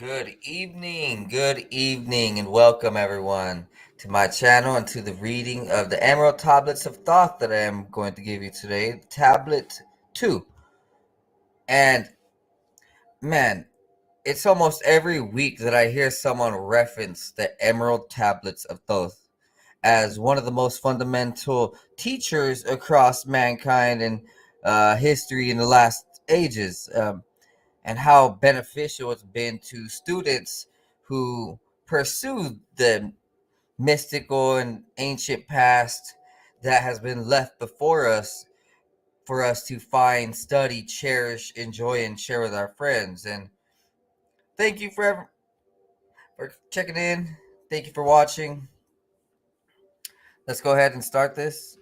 Good evening, and welcome everyone to my channel and to the reading of the Emerald Tablets of Thoth that I am going to give you today, Tablet 2. And man, it's almost every week that I hear someone reference the Emerald Tablets of Thoth as one of the most fundamental teachers across mankind and history in the last ages. And how beneficial it's been to students who pursue the mystical and ancient past that has been left before us for us to find, study, cherish, enjoy, and share with our friends. And thank you for checking in. Thank you for watching. Let's go ahead and start this.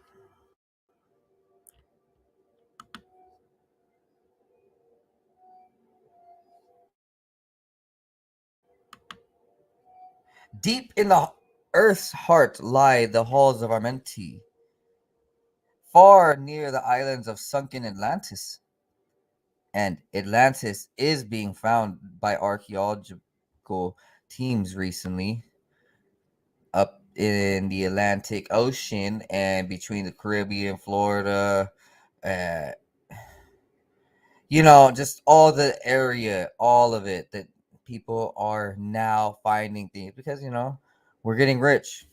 Deep in the earth's heart lie the halls of Armenti, far near the islands of sunken Atlantis. And Atlantis is being found by archaeological teams recently up in the Atlantic Ocean and between the Caribbean, Florida, uh, just all the area, all of it that people are now finding things because, we're getting rich.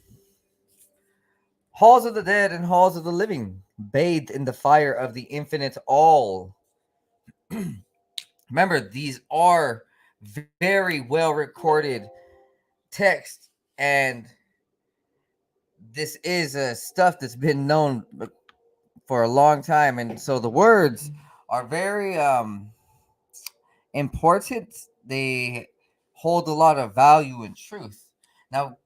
Halls of the dead and halls of the living, bathed in the fire of the infinite all. Remember, these are very well recorded text, and this is stuff that's been known for a long time, and so the words are very important. They hold a lot of value and truth. Now,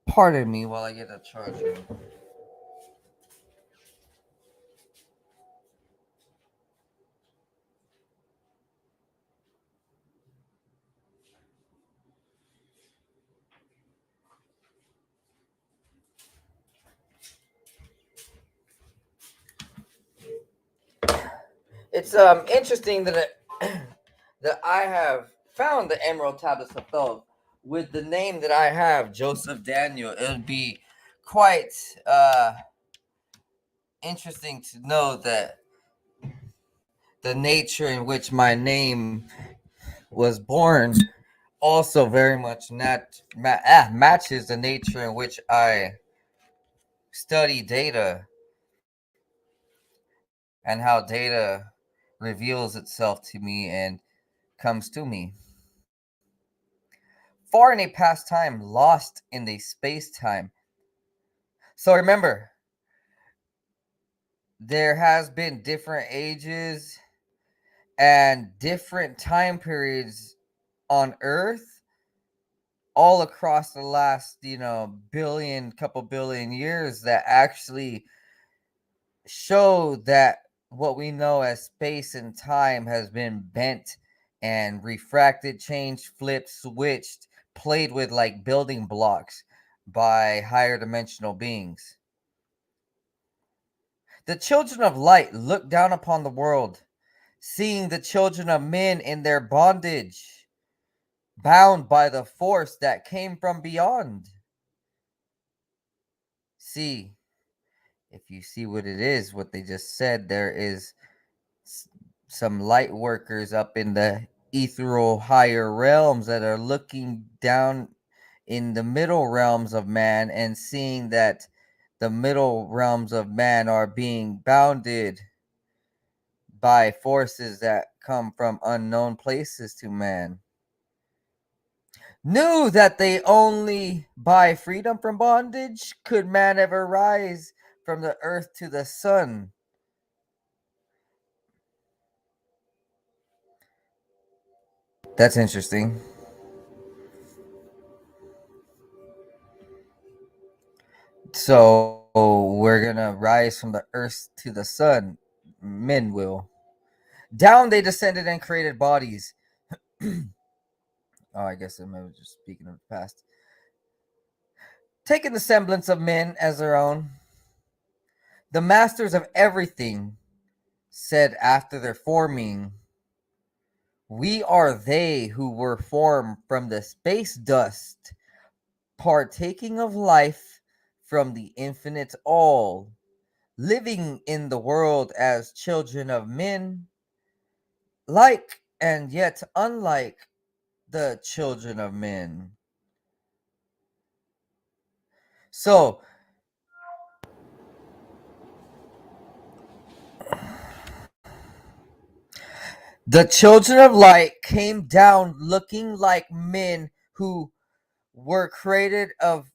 pardon me while I get a charger. It's interesting that that I have found the Emerald Tablets of Thoth with the name that I have, Joseph Daniel. It would be quite interesting to know that the nature in which my name was born also very much matches the nature in which I study data and how data reveals itself to me and comes to me. Far in a past time, lost in the space time. So remember, there has been different ages and different time periods on Earth all across the last, couple billion years that actually show that what we know as space and time has been bent and refracted, changed, flipped, switched, played with like building blocks by higher dimensional beings. The children of light look down upon the world, seeing the children of men in their bondage, bound by the force that came from beyond. See, if you see what it is, what they just said, there is some light workers up in the ethereal higher realms that are looking down in the middle realms of man and seeing that the middle realms of man are being bounded by forces that come from unknown places to man. Knew that they only by freedom from bondage could man ever rise from the earth to the sun. That's interesting. So we're gonna rise from the earth to the sun. Men will. Down they descended and created bodies. Oh, I guess I'm just speaking of the past. Taking the semblance of men as their own. The masters of everything said after their forming, We are they who were formed from the space dust, partaking of life from the infinite all, living in the world as children of men, like and yet unlike the children of men. So, the children of light came down looking like men who were created of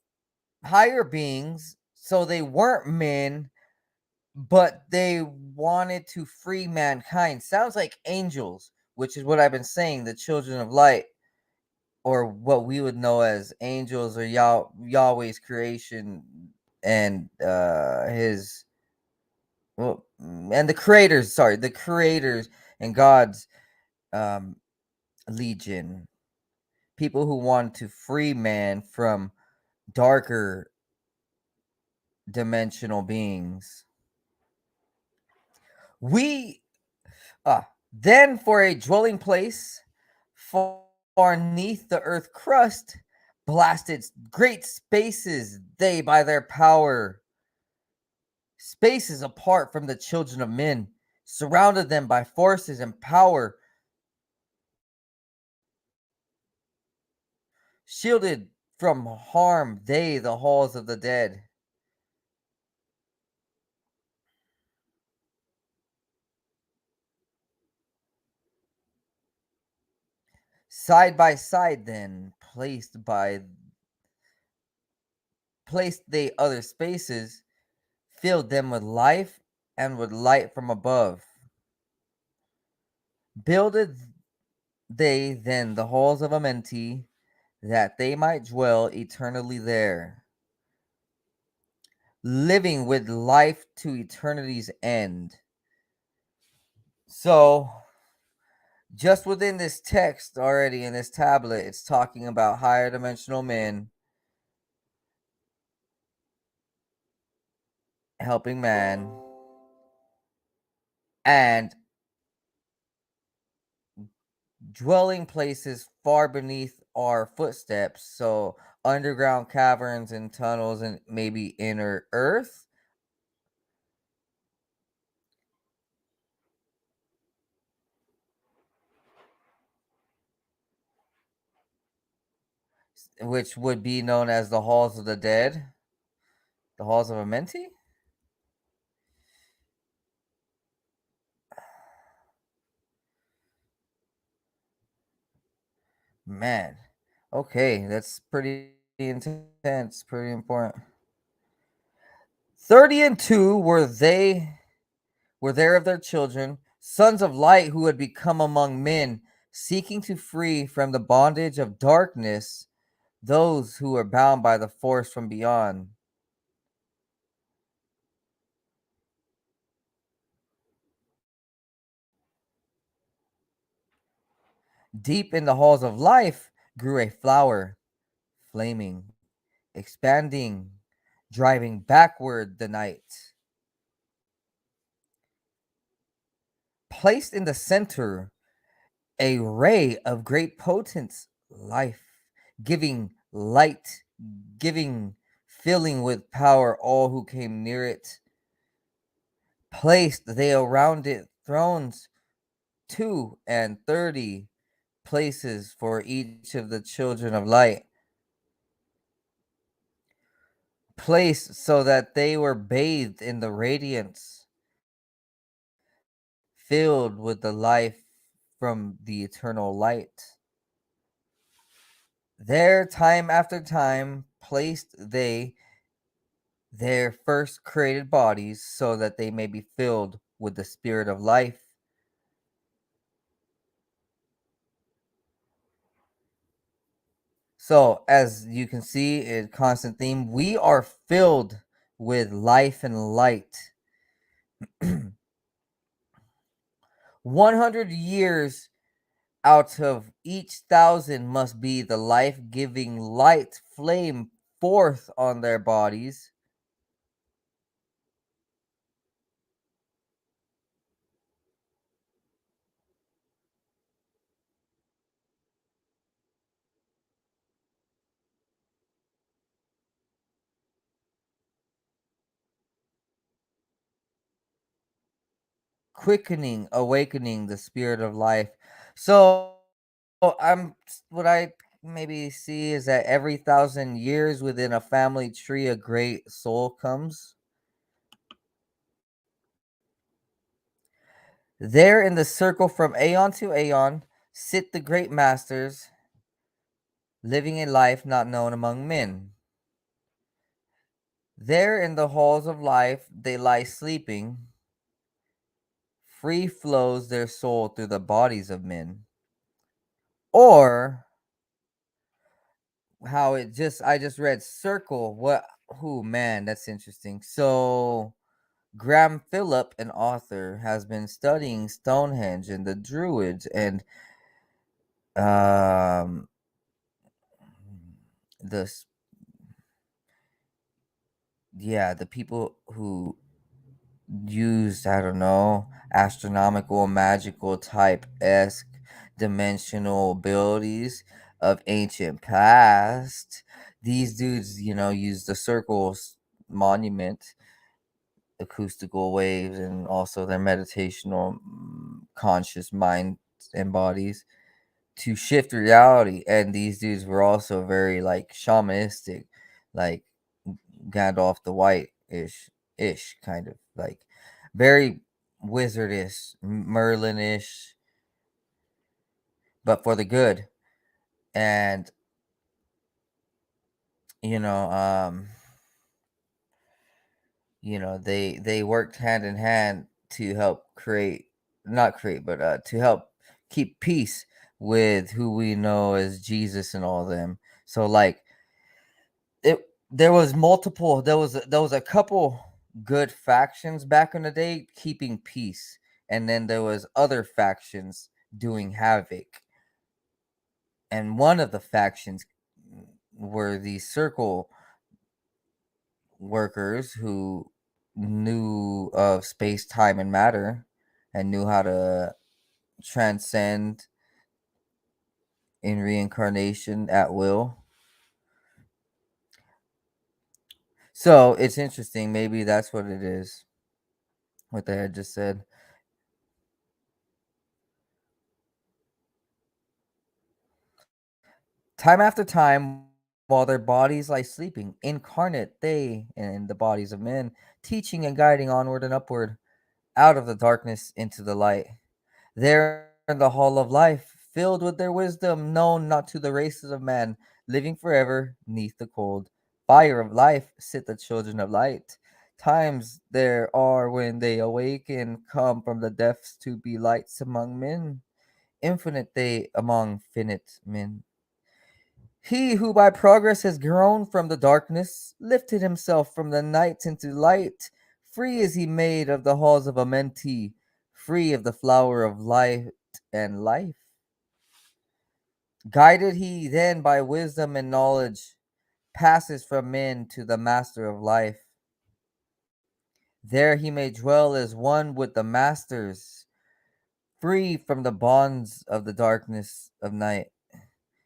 higher beings, so they weren't men, but they wanted to free mankind. Sounds like angels, which is what I've been saying. The children of light, or what we would know as angels, or Yahweh's creation, and his, well, and the creators. Sorry, the creators and God's um, legion. People who want to free man from darker dimensional beings. We then for a dwelling place far neath the earth crust, blasted great spaces they by their power, spaces apart from the children of men, surrounded them by forces and power, shielded from harm they the halls of the dead. Side by side then placed they other spaces, filled them with life and with light from above. Builded they then the halls of Amenti, that they might dwell eternally there, living with life to eternity's end. So, just within this text already in this tablet, it's talking about higher dimensional men helping man and dwelling places far beneath our footsteps. So, underground caverns and tunnels and maybe inner earth, which would be known as the halls of the dead, the halls of Amenti. Man, okay, that's pretty intense, pretty important. 30 and 2 were there of their children, sons of light who had become among men, seeking to free from the bondage of darkness those who were bound by the force from beyond. Deep in the halls of life grew a flower, flaming, expanding, driving backward the night. Placed in the center, a ray of great potence, life, giving light, giving, filling with power all who came near it. Placed they around it thrones, 230 places for each of the children of light, placed so that they were bathed in the radiance, filled with the life from the eternal light. There, time after time, placed they their first created bodies so that they may be filled with the spirit of life. So, as you can see, a constant theme, we are filled with life and light. 100 years out of each 1,000 must be the life giving light flame forth on their bodies. quickening, awakening the spirit of life. So what I maybe see is that every 1,000 years within a family tree, a great soul comes. There in the circle from aeon to aeon sit the great masters, living a life not known among men. There in the halls of life they lie sleeping, free flows their soul through the bodies of men. Or how it just I just read circle. What who man, that's interesting. So Graham Phillip, an author, has been studying Stonehenge and the Druids and um the s- yeah, the people who used, I don't know, astronomical, magical type esque dimensional abilities of ancient past. These dudes, use the circles monument, acoustical waves, and also their meditational conscious minds and bodies to shift reality. And these dudes were also very like shamanistic, like Gandalf the White ish kind of like very wizardish, Merlin-ish, but for the good. And you know, um, they worked hand in hand to help create, not create, but to help keep peace with who we know as Jesus and all them. So like there was multiple there was a couple good factions back in the day keeping peace, and then there was other factions doing havoc. And one of the factions were these circle workers who knew of space, time, and matter, and knew how to transcend in reincarnation at will. So it's interesting. Maybe that's what it is. What they had just said. Time after time, while their bodies lie sleeping, incarnate they in the bodies of men, teaching and guiding onward and upward, out of the darkness into the light. There in the hall of life, filled with their wisdom, known not to the races of man, living forever neath the cold fire of life, sit the children of light. Times there are when they awake and come from the depths to be lights among men, infinite they among finite men. He who by progress has grown from the darkness, lifted himself from the night into light, free is he made of the halls of Amenti, free of the flower of light and life. Guided he then by wisdom and knowledge, passes from men to the master of life. There he may dwell as one with the masters, free from the bonds of the darkness of night.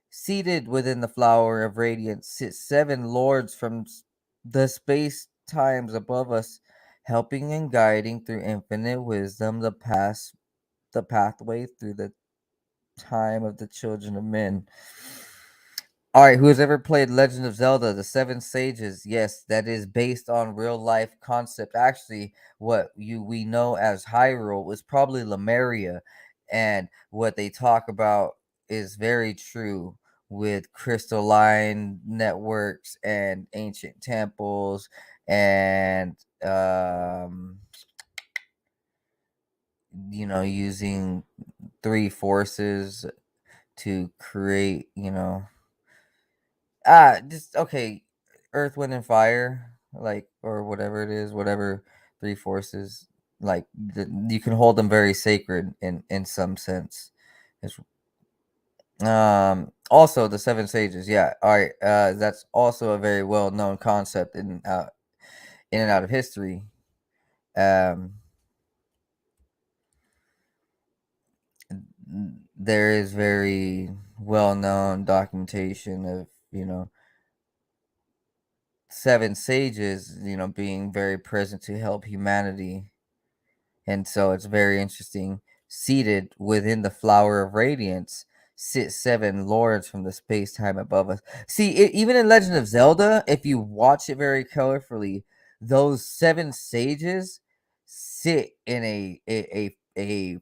Seated within the flower of radiance sit seven lords from the space times above us, helping and guiding through infinite wisdom the pathway through the time of the children of men. All right, who has ever played Legend of Zelda: The Seven Sages? Yes, that is based on real life concept. Actually, what you we know as Hyrule was probably Lemuria, and what they talk about is very true with crystalline networks and ancient temples and using three forces to create, just okay, earth, wind, and fire, like, or whatever it is, whatever three forces, like you can hold them very sacred in some sense. It's, also the seven sages, yeah. All right, that's also a very well known concept in and out of history. Um, there is very well known documentation of seven sages, being very present to help humanity And so it's very interesting. Seated within the flower of radiance sit seven lords from the space time above us. See, even in Legend of Zelda, if you watch it very carefully, those seven sages sit in a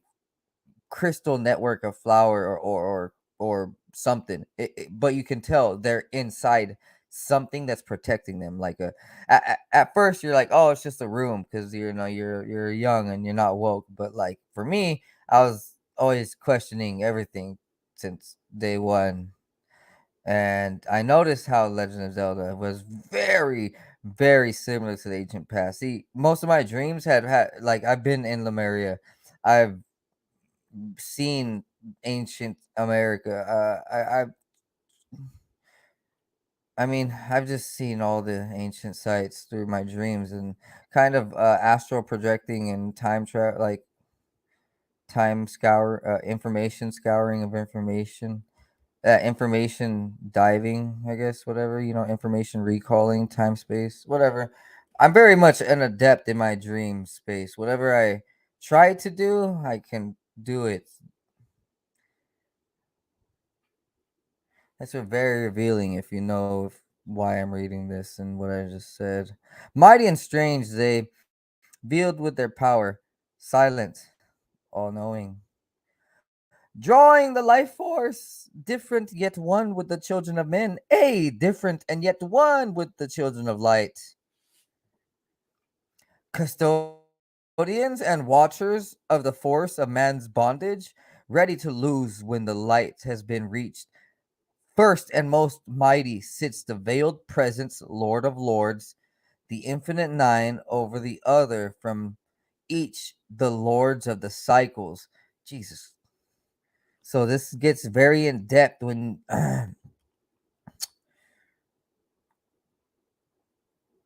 crystal network of flower or something. But you can tell they're inside something that's protecting them. Like at first you're like, oh, it's just a room because you're young and you're not woke. But like for me, I was always questioning everything since day one. And I noticed how Legend of Zelda was very, very similar to the ancient past. See, most of my dreams had like I've been in Lemuria. I've seen ancient America. I mean, I've just seen all the ancient sites through my dreams and kind of astral projecting and time travel, like information scouring of information, information diving, I guess, whatever, information recalling, time space, whatever. I'm very much an adept in my dream space. Whatever I try to do, I can do it. That's very revealing if you know why I'm reading this and what I just said. Mighty and strange, they veiled with their power, silent, all knowing. Drawing the life force, different yet one with the children of men, different and yet one with the children of light. Custodians and watchers of the force of man's bondage, ready to lose when the light has been reached. First and most mighty sits the veiled presence, Lord of Lords, the infinite nine over the other from each the lords of the cycles. Jesus. So this gets very in depth when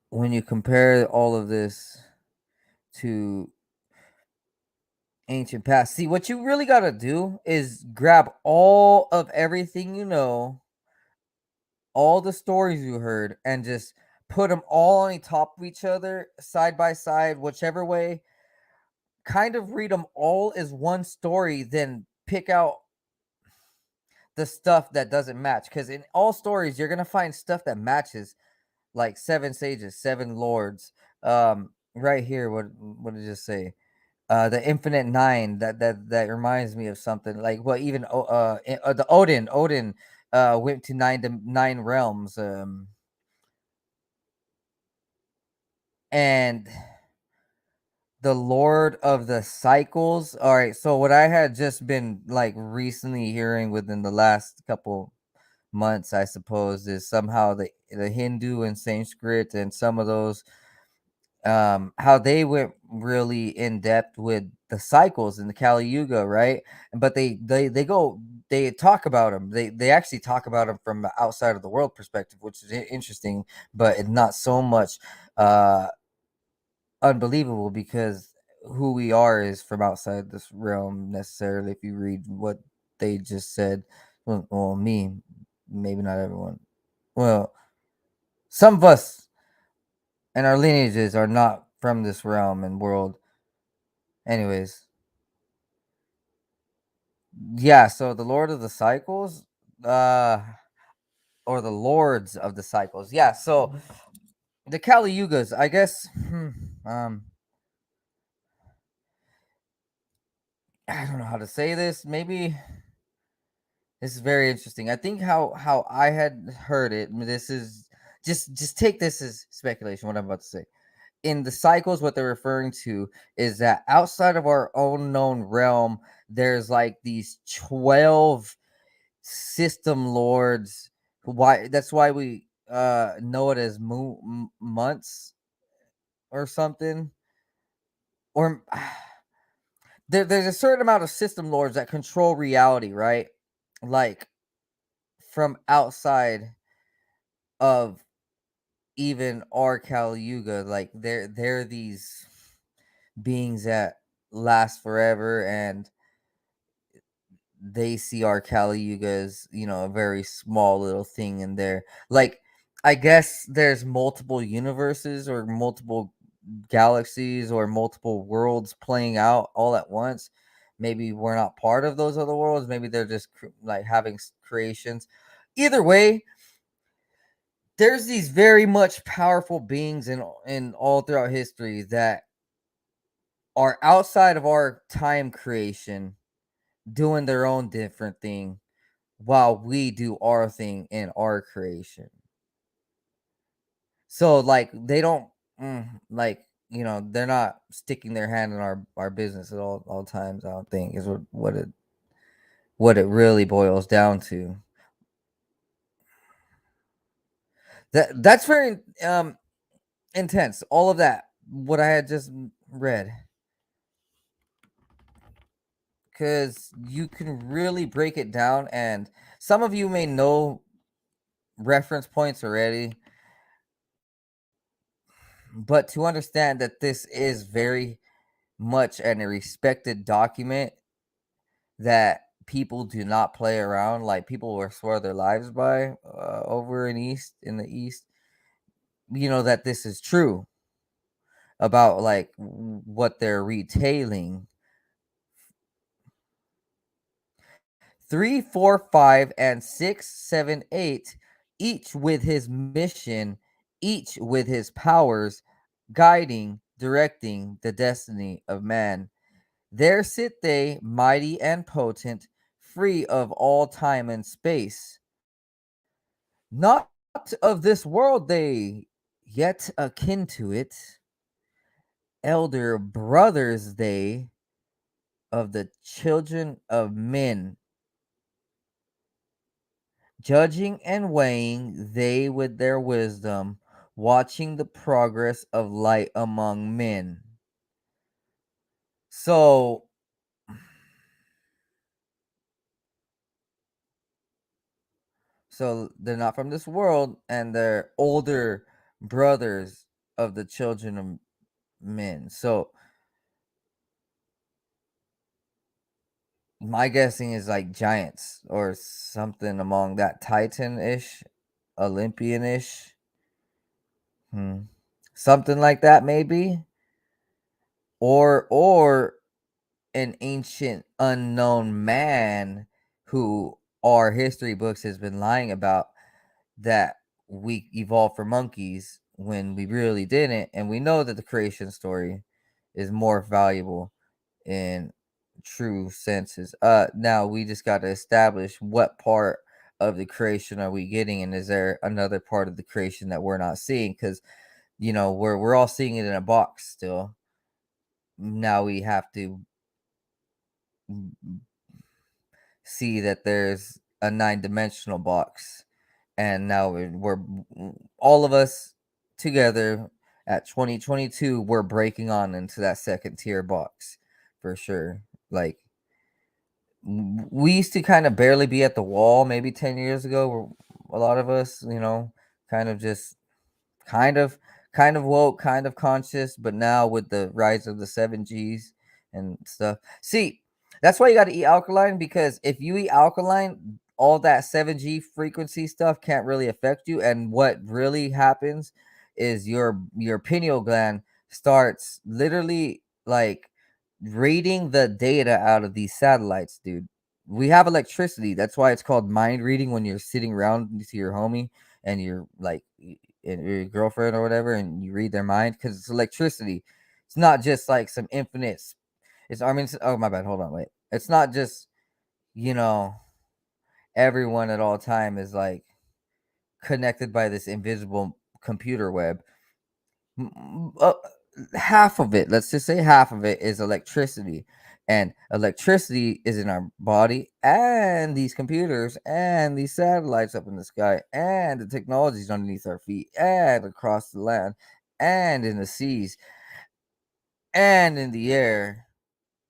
when you compare all of this to ancient past. See, what you really got to do is grab all of everything you know, all the stories you heard, and just put them all on top of each other, side by side, whichever way. Kind of read them all as one story, then pick out the stuff that doesn't match. Because in all stories, you're gonna find stuff that matches, like seven sages, seven lords. Right here, what did it just say? The infinite nine. That reminds me of something. Like what even the Odin went to nine realms. And the Lord of the Cycles. All right, so what I had just been like recently hearing within the last couple months, I suppose, is somehow the Hindu and Sanskrit and some of those how they went really in depth with the cycles in the Kali Yuga, right? But they talk about them. They actually talk about them from the outside of the world perspective, which is interesting, but it's not so much uh unbelievable because who we are is from outside this realm necessarily. If you read what they just said, well, me, maybe not everyone. Well, some of us and our lineages are not from this realm and world. Anyways, yeah. So the Lord of the Cycles, uh, or the Lords of the Cycles, yeah. So the Kali Yugas, I guess. I don't know how to say this. Maybe this is very interesting. I think how I had heard it. This is just take this as speculation. What I'm about to say. In the cycles, what they're referring to is that outside of our own known realm, there's like these 12 system lords. Why? That's why we know it as months or something. Or there's a certain amount of system lords that control reality, right? Like from outside of even our Kali Yuga, like they're these beings that last forever, and they see our Kali Yuga as a very small little thing in there. Like I guess there's multiple universes or multiple. galaxies or multiple worlds playing out all at once. Maybe we're not part of those other worlds. Maybe they're just like having creations. Either way, there's these very much powerful beings in all throughout history that are outside of our time creation, doing their own different thing while we do our thing in our creation. So like they don't like they're not sticking their hand in our business at all times. I don't think is what it really boils down to. That's very intense. All of that what I had just read, because you can really break it down, and some of you may know reference points already, but to understand that this is very much a respected document that people do not play around, like people will swear their lives by over in the east, that this is true about like what they're retailing. 3, 4, 5, and 6, 7, 8, each with his mission, each with his powers, guiding, directing the destiny of man. There sit they, mighty and potent, free of all time and space. Not of this world they, yet akin to it. Elder brothers they of the children of men. Judging and weighing they with their wisdom, watching the progress of light among men. So they're not from this world, and they're older brothers of the children of men. So my guessing is like giants or something among that Titan-ish, Olympian-ish. Something like that maybe. Or an ancient unknown man who our history books has been lying about, that we evolved from monkeys when we really didn't, and we know that the creation story is more valuable in true senses. Now we just got to establish what part of the creation are we getting, and is there another part of the creation that we're not seeing? Because we're all seeing it in a box still. Now we have to see that there's a 9-dimensional box, and now we're all of us together at 2022, we're breaking on into that second tier box for sure. Like we used to kind of barely be at the wall maybe 10 years ago, where a lot of us, kind of just kind of woke, kind of conscious, but now with the rise of the 7Gs and stuff. See, that's why you got to eat alkaline, because if you eat alkaline, all that 7G frequency stuff can't really affect you, and what really happens is your pineal gland starts literally like reading the data out of these satellites, dude. We have electricity. That's why it's called mind reading, when you're sitting around to your homie and you're like and your girlfriend or whatever, and you read their mind, because it's electricity. It's not just like some infinite. Oh my bad. Hold on, wait. It's not just you know everyone at all time is like connected by this invisible computer web. Half of it, let's just say half of it, is electricity, and electricity is in our body and these computers and these satellites up in the sky and the technologies underneath our feet and across the land and in the seas and in the air,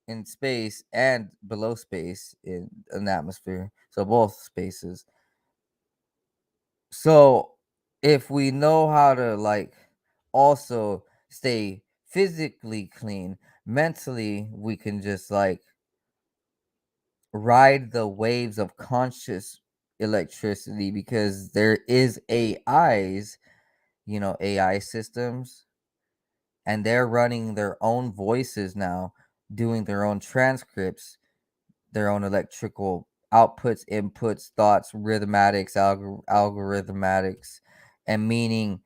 in space and below space, in an atmosphere, so both spaces. So if we know how to like also stay physically clean, mentally we can just like ride the waves of conscious electricity, because there is AI systems and they're running their own voices now, doing their own transcripts, their own electrical outputs, inputs, thoughts, rhythmatics, algorithmatics, and meaning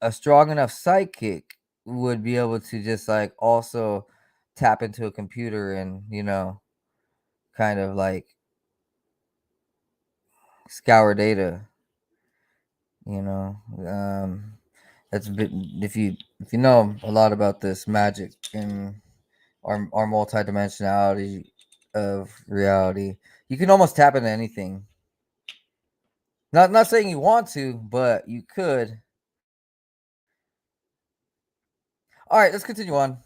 a strong enough psychic would be able to just like also tap into a computer and kind of like scour data. You know, that's a bit, if you know a lot about this magic and our multidimensionality of reality, you can almost tap into anything. Not saying you want to, but you could. All right, let's continue on.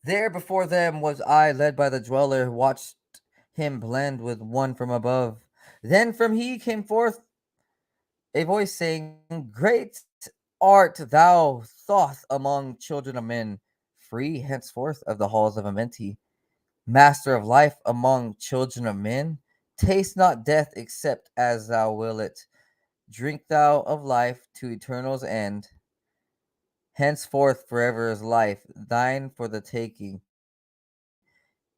There before them was I, led by the dweller, watched him blend with one from above. Then from he came forth a voice saying, Great art thou, Thoth, among children of men, free henceforth of the halls of Amenti, master of life among children of men. Taste not death except as thou will it. Drink thou of life to eternal's end. Henceforth forever is life, thine for the taking.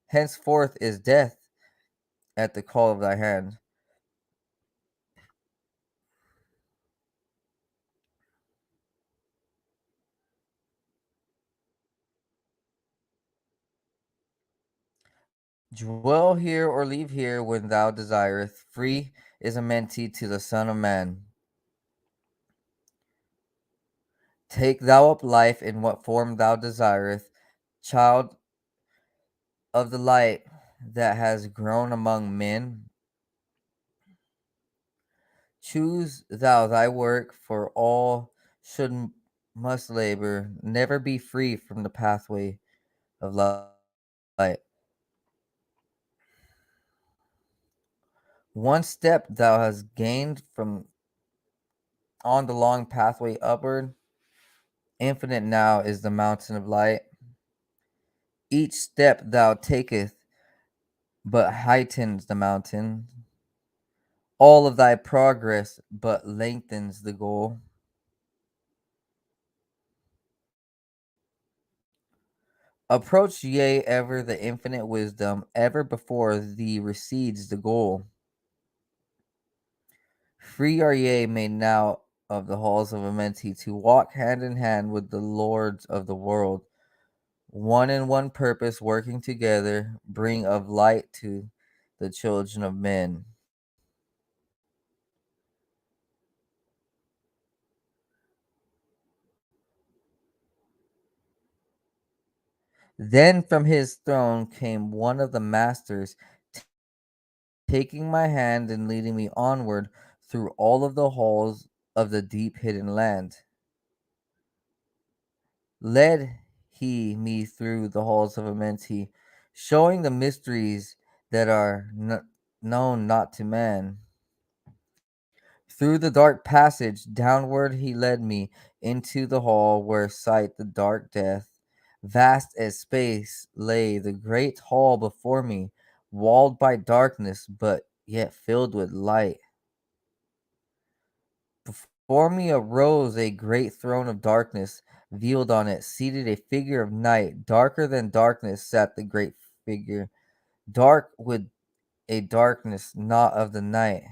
Henceforth is death at the call of thy hand. Dwell here or leave here when thou desireth. Free is Amenti to the Son of Man. Take thou up life in what form thou desireth, child of the light that has grown among men. Choose thou thy work, for all should must labor, never be free from the pathway of light. One step thou hast gained from on the long pathway upward. Infinite now is the mountain of light. Each step thou taketh but heightens the mountain. All of thy progress but lengthens the goal. Approach yea ever the infinite wisdom, ever before thee recedes the goal. Free are ye made now of the halls of Amenti to walk hand in hand with the lords of the world, one in one purpose, working together, bring of light to the children of men. Then from his throne came one of the masters, taking my hand and leading me onward through all of the halls of the deep hidden land. Led he me through the halls of Amenti, showing the mysteries that are known not to man. Through the dark passage downward he led me into the hall where sight the dark death. Vast as space lay the great hall before me, walled by darkness, but yet filled with light. Before me arose a great throne of darkness, veiled on it, seated a figure of night. Darker than darkness sat the great figure, dark with a darkness not of the night.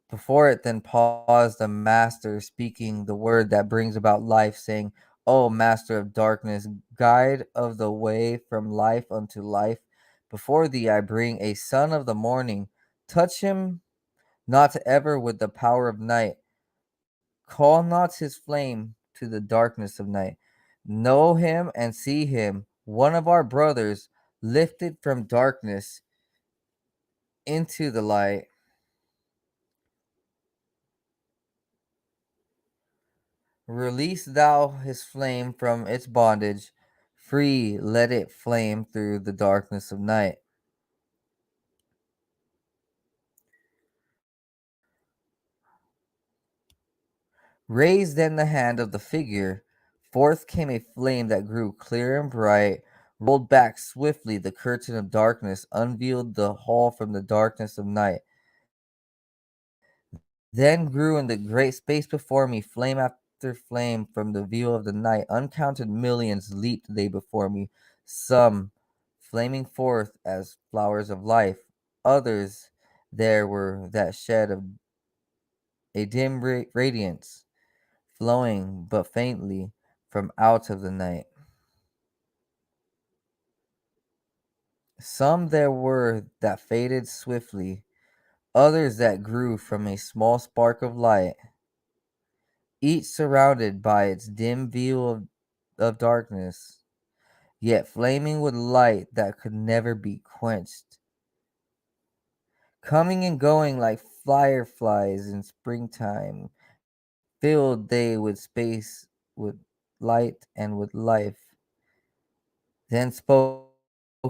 Before it then paused the master, speaking the word that brings about life, saying, O master of darkness, guide of the way from life unto life, before thee I bring a son of the morning. Touch him not ever with the power of night. Call not his flame to the darkness of night. Know him and see him, one of our brothers, lifted from darkness into the light. Release thou his flame from its bondage. Free let it flame through the darkness of night. Raised then the hand of the figure. Forth came a flame that grew clear and bright, rolled back swiftly the curtain of darkness, unveiled the hall from the darkness of night. Then grew in the great space before me, flame after flame from the view of the night. Uncounted millions leaped they before me, some flaming forth as flowers of life. Others there were that shed a dim radiance, flowing but faintly from out of the night. Some there were that faded swiftly, others that grew from a small spark of light, each surrounded by its dim veil of darkness, yet flaming with light that could never be quenched. Coming and going like fireflies in springtime, filled they with space, with light, and with life. Then spoke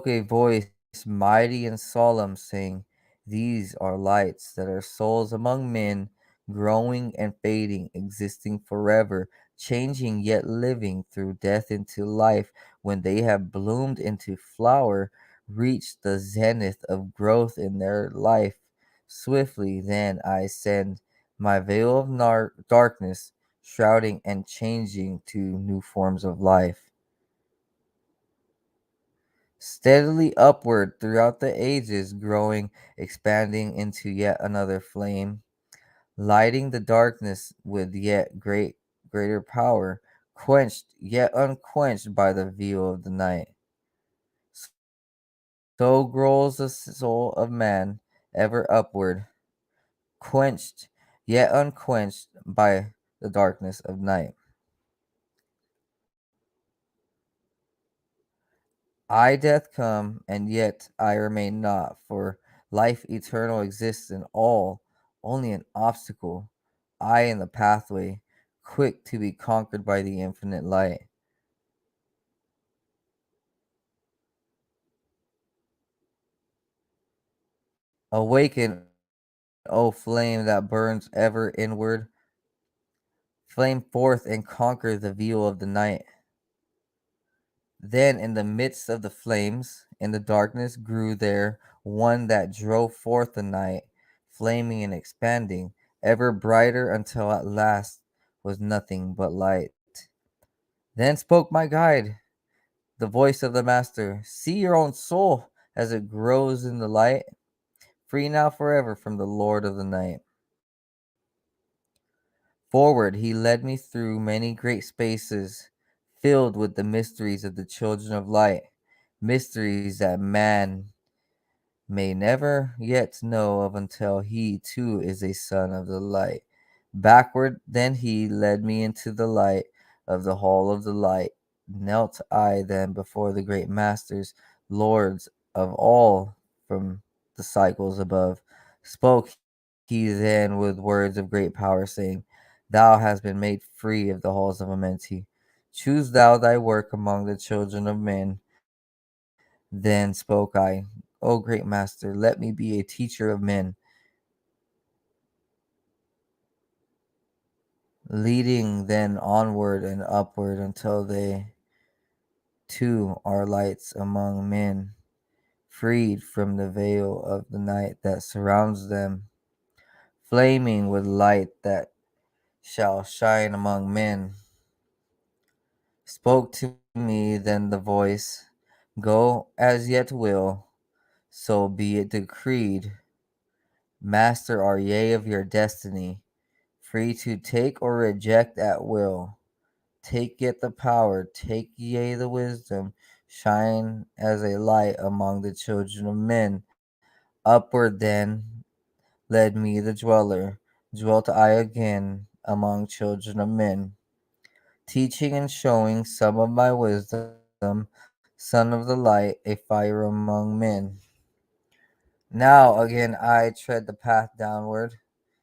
a voice mighty and solemn, saying, these are lights that are souls among men, growing and fading, existing forever, changing yet living through death into life. When they have bloomed into flower, reach the zenith of growth in their life. Swiftly then I send my veil of darkness, shrouding and changing to new forms of life. Steadily upward throughout the ages, growing, expanding into yet another flame, lighting the darkness with yet greater power, quenched yet unquenched by the view of the night. So grows the soul of man ever upward, quenched yet unquenched by the darkness of night. I death come, and yet I remain not, for life eternal exists in all, only an obstacle, I in the pathway, quick to be conquered by the infinite light. Awaken, O flame that burns ever inward, flame forth and conquer the veil of the night. Then in the midst of the flames, in the darkness, grew there one that drove forth the night, flaming and expanding, ever brighter until at last was nothing but light. Then spoke my guide, the voice of the Master. See your own soul as it grows in the light, free now forever from the Lord of the night. Forward he led me through many great spaces, filled with the mysteries of the children of light, mysteries that man may never yet know of until he too is a son of the light. Backward then he led me into the light of the hall of the light. Knelt I then before the great masters, lords of all from the cycles above. Spoke he then with words of great power, saying, thou hast been made free of the halls of Amenti. Choose thou thy work among the children of men. Then spoke I, O great master, let me be a teacher of men, leading then onward and upward until they too are lights among men, freed from the veil of the night that surrounds them, flaming with light that shall shine among men. Spoke to me then the voice, go as yet will, so be it decreed. Master are ye of your destiny, free to take or reject at will. Take yet the power, take ye the wisdom, shine as a light among the children of men. Upward then led me the dweller, dwelt I again among children of men, teaching and showing some of my wisdom, son of the light, a fire among men. Now again I tread the path downward,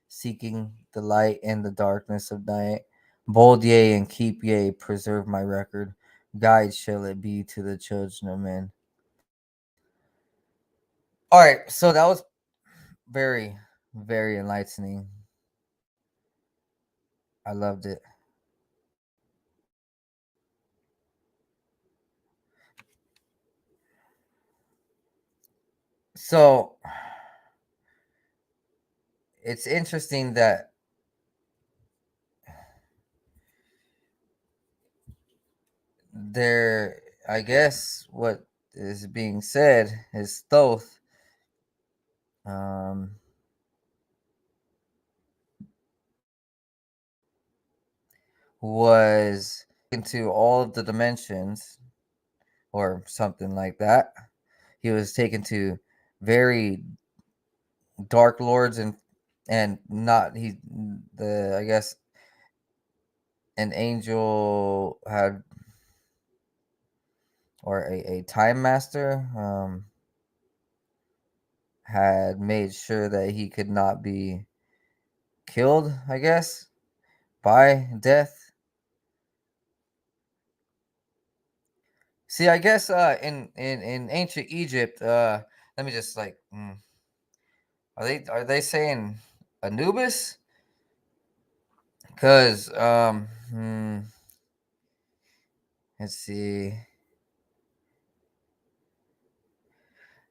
seeking the light in the darkness of night. Bold yea, and keep yea, preserve my record. Guide shall it be to the children of men. All right, so that was very, very enlightening. I loved it. So it's interesting that there, I guess what is being said is Thoth um, was into all of the dimensions or something like that. He was taken to very dark lords and not he the I guess an angel had or a time master had made sure that he could not be killed, I guess, by death. See, I guess in ancient Egypt, let me just like are they saying Anubis? Cuz let's see.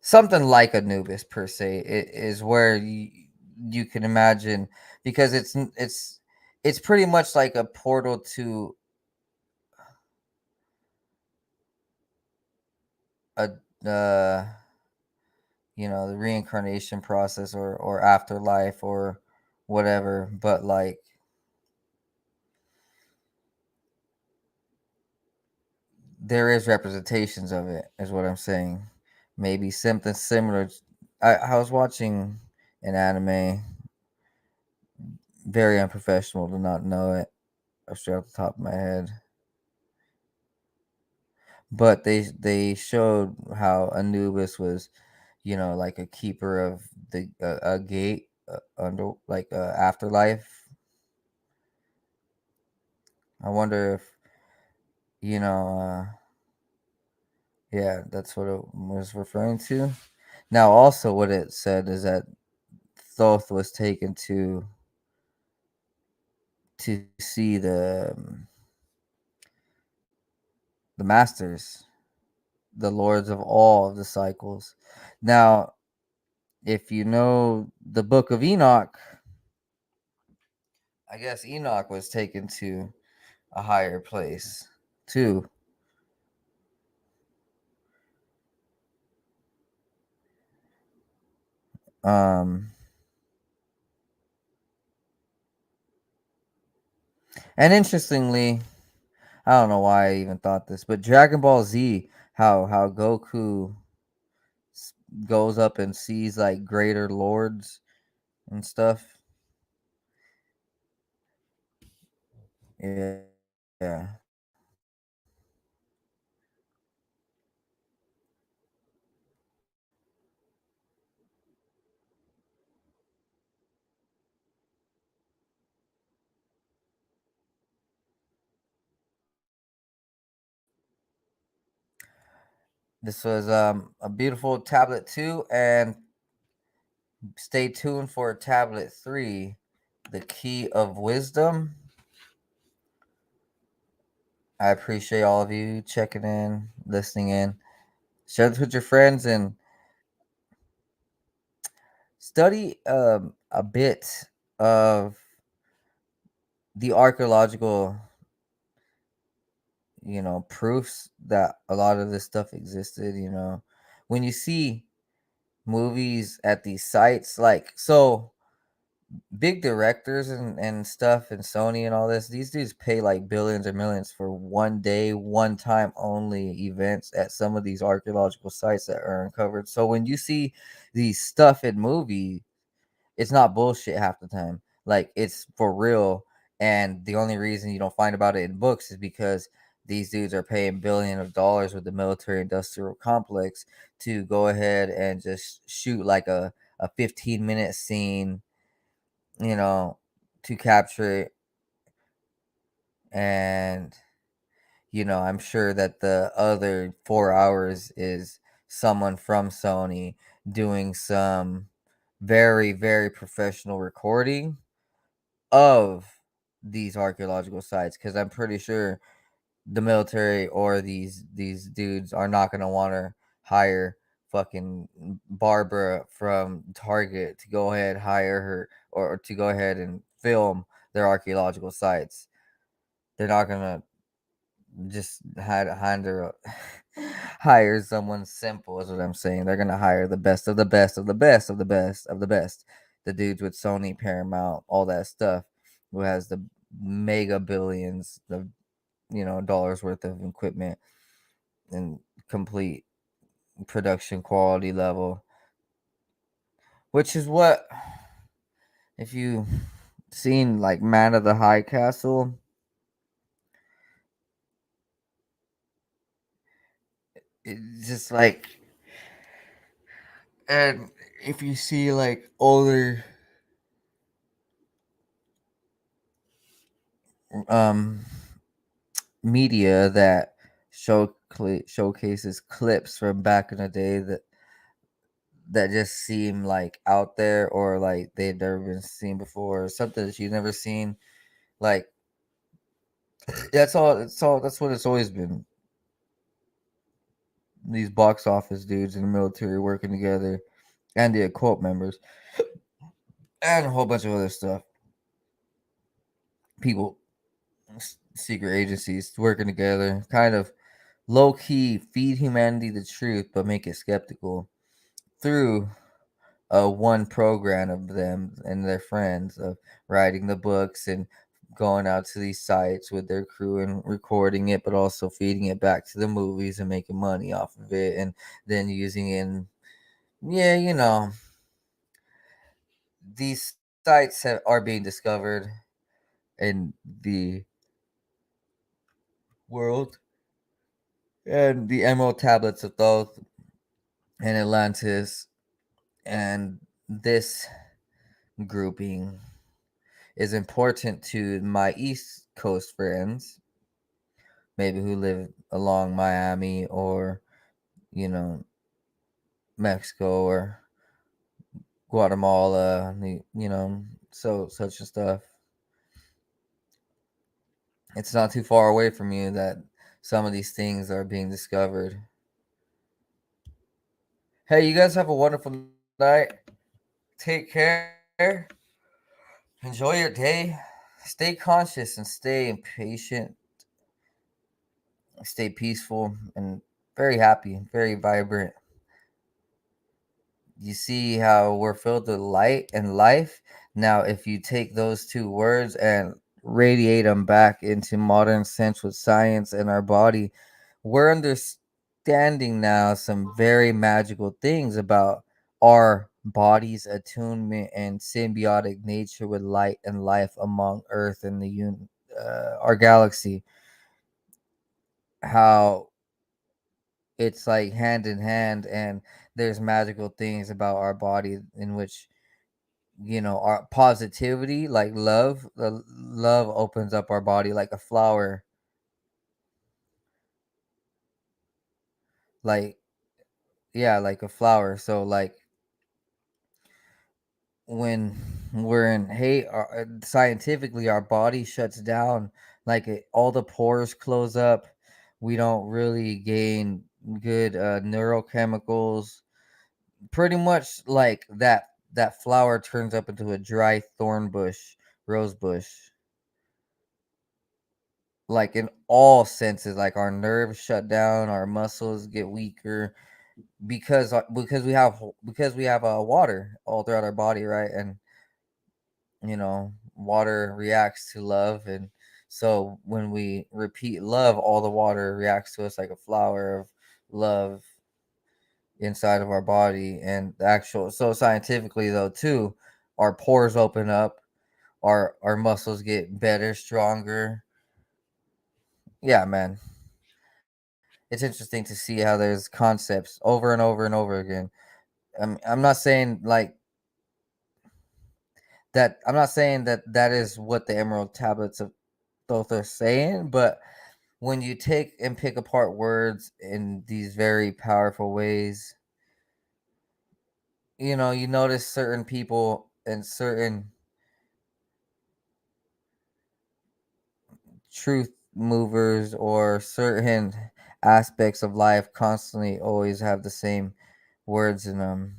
Something like Anubis per se is where you can imagine because it's pretty much like a portal to a the reincarnation process or afterlife or whatever, but like there is representations of it is what I'm saying. Maybe something similar. I was watching an anime, very unprofessional to not know it straight off the top of my head. But they showed how Anubis was, like a keeper of the a gate under like afterlife. I wonder if you know, yeah, that's what it was referring to. Now, also, what it said is that Thoth was taken to see the masters, the lords of all of the cycles. Now, if you know the Book of Enoch, I guess Enoch was taken to a higher place too. Um, and interestingly, I don't know why I even thought this, but Dragon Ball Z, how Goku goes up and sees like greater lords and stuff. Yeah, yeah. This was a beautiful tablet 2, and stay tuned for tablet 3, the key of wisdom. I appreciate all of you checking in, listening in. Share this with your friends and study a bit of the archaeological, proofs that a lot of this stuff existed. When you see movies at these sites, like so big directors and stuff and Sony and all this, these dudes pay like billions or millions for one day, one time only events at some of these archaeological sites that are uncovered. So when you see these stuff in movies, it's not bullshit half the time. Like it's for real. And the only reason you don't find about it in books is because these dudes are paying billions of dollars with the military industrial complex to go ahead and just shoot like a 15-minute scene, you know, to capture it. And, I'm sure that the other 4 hours is someone from Sony doing some very, very professional recording of these archaeological sites because I'm pretty sure the military or these dudes are not going to want to hire fucking Barbara from Target to go ahead hire her or to go ahead and film their archaeological sites. They're not going to just hire hire someone simple is what I'm saying. They're gonna hire the best of the best of the best of the best of the best. The dudes with Sony, Paramount, all that stuff, who has the mega billions, the dollars worth of equipment and complete production quality level, which is what if you seen like Man of the High Castle, it's just like, and if you see like older um media that showcases clips from back in the day that just seem like out there, or like they've never been seen before, or something that you've never seen, like that's what it's always been. These box office dudes in the military working together, and the occult members, and a whole bunch of other stuff. People, secret agencies working together, kind of low key feed humanity the truth, but make it skeptical through one program of them and their friends of writing the books and going out to these sites with their crew and recording it, but also feeding it back to the movies and making money off of it, and then using it in, yeah, these sites are being discovered in the world, and the Emerald Tablets of Thoth and Atlantis, and this grouping is important to my East Coast friends, maybe who live along Miami or, you know, Mexico or Guatemala, so such and stuff. It's not too far away from you that some of these things are being discovered. Hey, you guys have a wonderful night. Take care. Enjoy your day. Stay conscious and stay patient. Stay peaceful and very happy, very vibrant. You see how we're filled with light and life. Now, if you take those two words and radiate them back into modern sense with science and our body, we're understanding now some very magical things about our body's attunement and symbiotic nature with light and life among Earth and our galaxy. How it's like hand in hand, and there's magical things about our body in which our positivity, like love, the love opens up our body like a flower, like, yeah, like a flower. So like when we're in hate, scientifically our body shuts down, like all the pores close up. We don't really gain good neurochemicals, pretty much like that flower turns up into a dry thorn bush, rose bush, like in all senses. Like our nerves shut down, our muscles get weaker because we have water all throughout our body, right? And water reacts to love, and so when we repeat love, all the water reacts to us like a flower of love inside of our body. And the actual, so scientifically though too, our pores open up, our muscles get better, stronger. Yeah, man, it's interesting to see how there's concepts over and over and over again. I'm not saying like that. I'm not saying that that is what the Emerald Tablets of Thoth are saying, but when you take and pick apart words in these very powerful ways, you notice certain people and certain truth movers or certain aspects of life constantly always have the same words in them,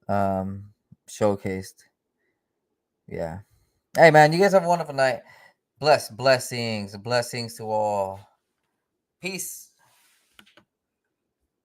um showcased. Yeah. Hey man, you guys have a wonderful night. Blessings to all. Peace.